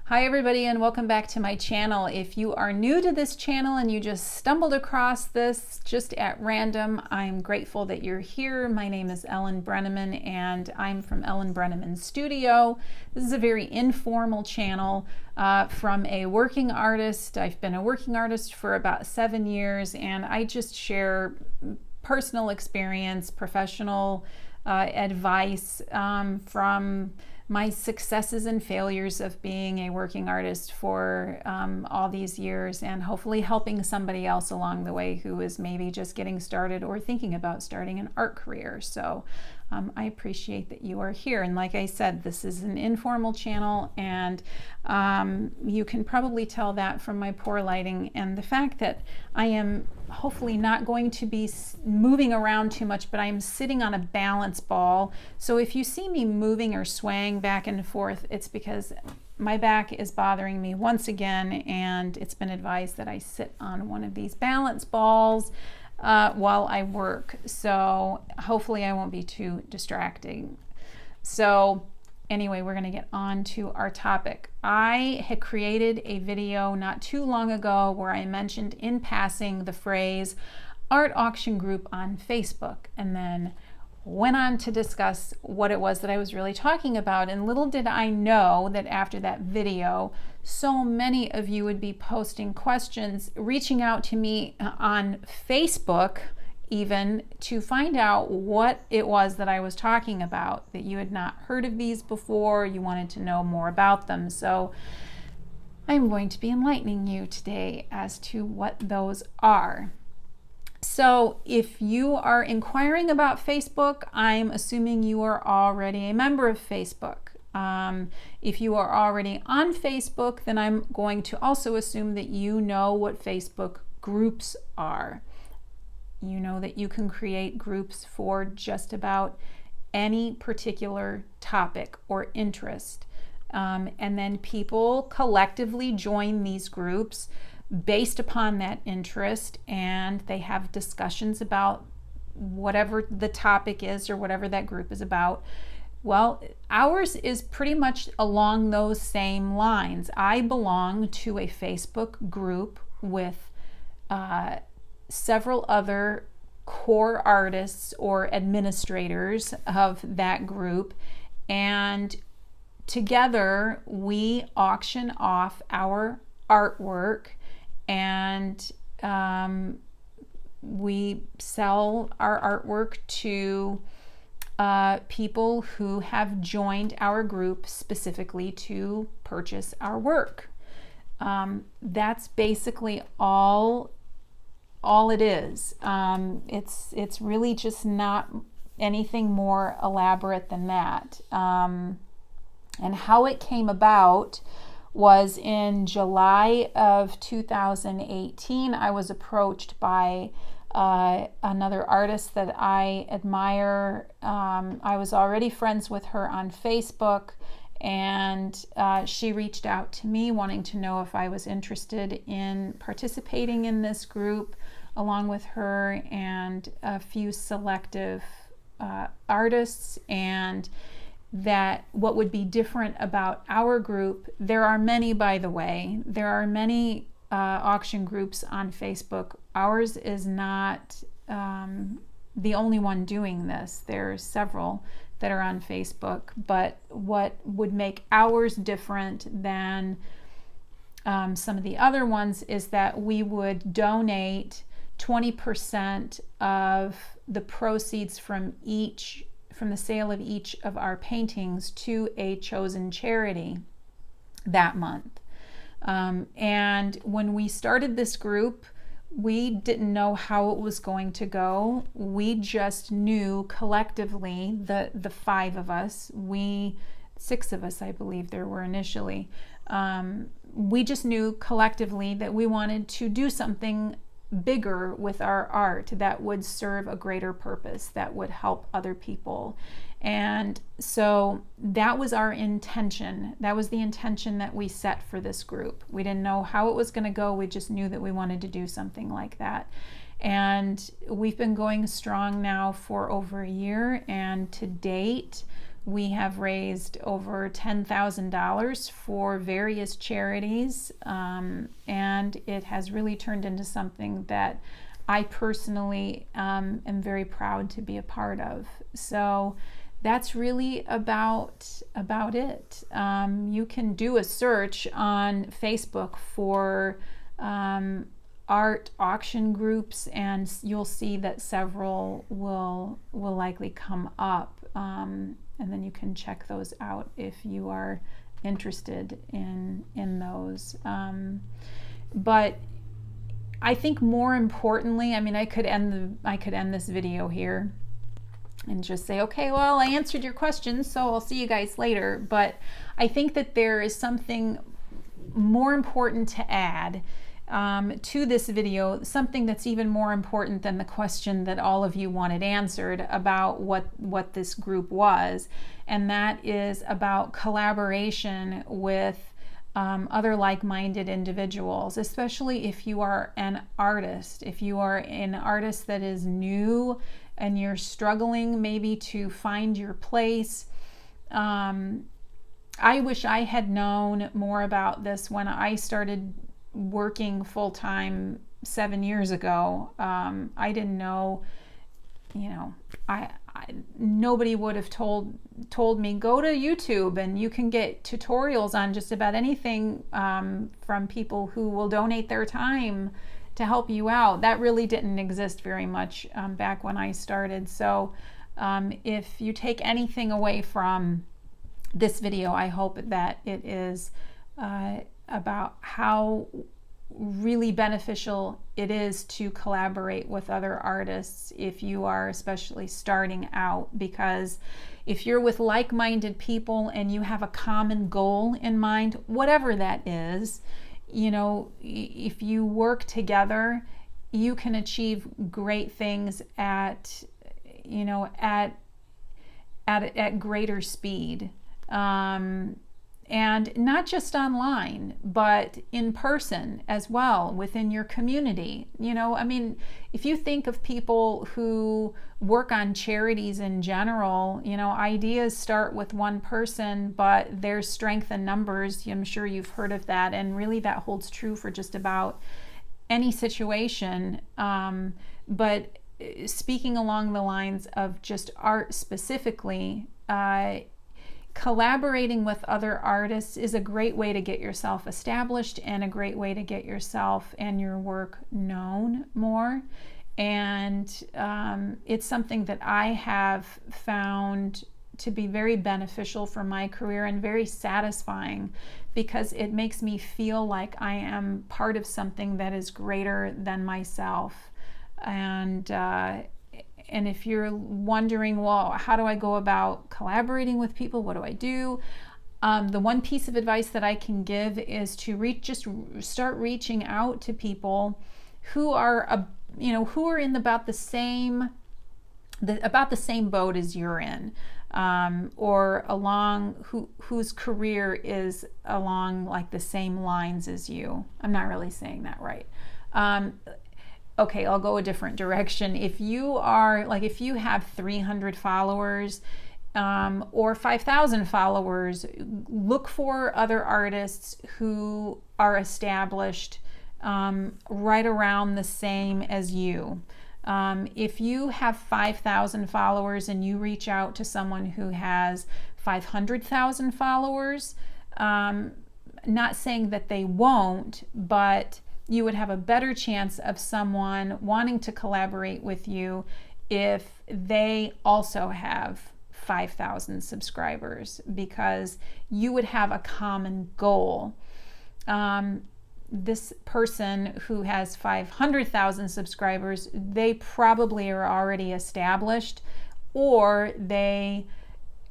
Hi everybody, and welcome back to my channel. If you are new to this channel and you just stumbled across this just at random, I'm grateful that you're here. My name is Ellen Brenneman and I'm from Ellen Brenneman Studio. This is a very informal channel from a working artist. I've been a working artist for about 7 years, and I just share personal experience, professional advice from my successes and failures of being a working artist for all these years, and hopefully helping somebody else along the way who is maybe just getting started or thinking about starting an art career. So I appreciate that you are here. And like I said, this is an informal channel, and you can probably tell that from my poor lighting and the fact that I am hopefully not going to be moving around too much, but I'm sitting on a balance ball. So if you see me moving or swaying back and forth, it's because my back is bothering me once again, and it's been advised that I sit on one of these balance balls while I work. So hopefully I won't be too distracting. So anyway, we're going to get on to our topic. I had created a video not too long ago where I mentioned in passing the phrase art auction group on Facebook, and then went on to discuss what it was that I was really talking about. And little did I know that after that video, so many of you would be posting questions, reaching out to me on Facebook even to find out what it was that I was talking about, that you had not heard of these before, you wanted to know more about them. So I'm going to be enlightening you today as to what those are. So if you are inquiring about Facebook, I'm assuming you are already a member of Facebook. If you are already on Facebook, then I'm going to also assume that you know what Facebook groups are. You know that you can create groups for just about any particular topic or interest. And then people collectively join these groups based upon that interest, and they have discussions about whatever the topic is or whatever that group is about. Well, ours is pretty much along those same lines. I belong to a Facebook group with several other core artists or administrators of that group, and together we auction off our artwork, and we sell our artwork to people who have joined our group specifically to purchase our work. That's basically all it is. It's really just not anything more elaborate than that. And how it came about was in July of 2018. I was approached by another artist that I admire. I was already friends with her on Facebook, and she reached out to me wanting to know if I was interested in participating in this group along with her and a few selective artists, and that what would be different about our group. There are many, by the way, there are many auction groups on Facebook. Ours is not the only one doing this. There are several that are on Facebook, but what would make ours different than some of the other ones is that we would donate 20% of the proceeds from the sale of each of our paintings to a chosen charity that month. And when we started this group, we didn't know how it was going to go. We just knew collectively, the five of us, six of us I believe there were initially, we just knew collectively that we wanted to do something bigger with our art that would serve a greater purpose, that would help other people. And so that was our intention. That was the intention that we set for this group. We didn't know how it was going to go. We just knew that we wanted to do something like that. And we've been going strong now for over a year, and to date We have raised over $10,000 for various charities, and it has really turned into something that I personally am very proud to be a part of. So that's really about it. You can do a search on Facebook for art auction groups, and you'll see that several will likely come up, and then you can check those out if you are interested in those. But I think more importantly, I mean, I could end this video here and just say, okay, well, I answered your questions, so I'll see you guys later. But I think that there is something more important to add to this video, something that's even more important than the question that all of you wanted answered about what this group was, and that is about collaboration with other like-minded individuals, especially if you are an artist. If you are an artist that is new and you're struggling maybe to find your place, I wish I had known more about this when I started working full-time 7 years ago. I didn't know, nobody would have told me, go to YouTube and you can get tutorials on just about anything from people who will donate their time to help you out. That really didn't exist very much back when I started. So if you take anything away from this video, I hope that it is about how really beneficial it is to collaborate with other artists if you are especially starting out, because if you're with like-minded people and you have a common goal in mind, whatever that is, if you work together, you can achieve great things at greater speed. And not just online, but in person as well, within your community. If you think of people who work on charities in general, ideas start with one person, but there's strength in numbers. I'm sure you've heard of that, and really that holds true for just about any situation. But speaking along the lines of just art specifically, collaborating with other artists is a great way to get yourself established and a great way to get yourself and your work known more. And it's something that I have found to be very beneficial for my career and very satisfying, because it makes me feel like I am part of something that is greater than myself. And if you're wondering, well, how do I go about collaborating with people? What do I do? The one piece of advice that I can give is to start reaching out to people who are, who are in about the same boat as you're in, or whose career is along like the same lines as you. I'm not really saying that right. Okay, I'll go a different direction. If you have 300 followers or 5,000 followers, look for other artists who are established right around the same as you. If you have 5,000 followers and you reach out to someone who has 500,000 followers, not saying that they won't, but you would have a better chance of someone wanting to collaborate with you if they also have 5,000 subscribers, because you would have a common goal. This person who has 500,000 subscribers, they probably are already established, or they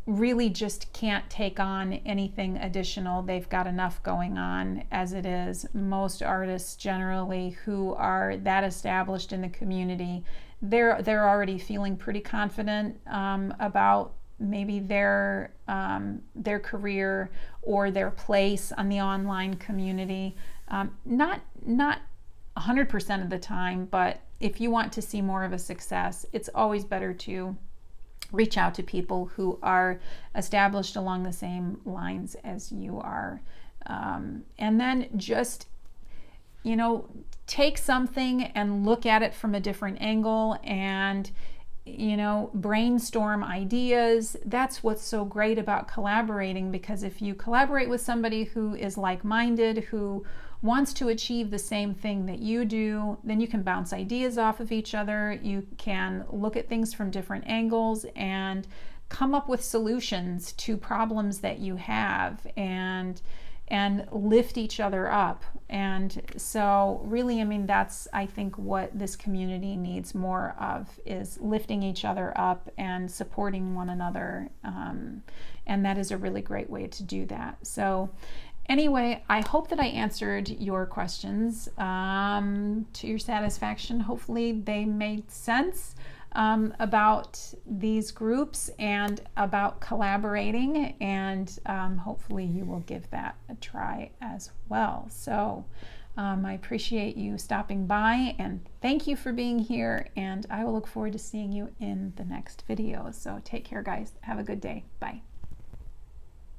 really just can't take on anything additional. They've got enough going on as it is. Most artists generally who are that established in the community, they're already feeling pretty confident about maybe their career or their place on the online community. Not 100% of the time, but if you want to see more of a success, it's always better to reach out to people who are established along the same lines as you are. And then just, you know, take something and look at it from a different angle and, you know, brainstorm ideas. That's what's so great about collaborating, because if you collaborate with somebody who is like-minded, who wants to achieve the same thing that you do, then you can bounce ideas off of each other. You can look at things from different angles and come up with solutions to problems that you have, and lift each other up. And so really, I mean, that's, I think, what this community needs more of, is lifting each other up and supporting one another. And that is a really great way to do that. So anyway, I hope that I answered your questions to your satisfaction. Hopefully they made sense about these groups and about collaborating, and hopefully you will give that a try as well. So I appreciate you stopping by, and thank you for being here, and I will look forward to seeing you in the next video. So take care, guys. Have a good day. Bye.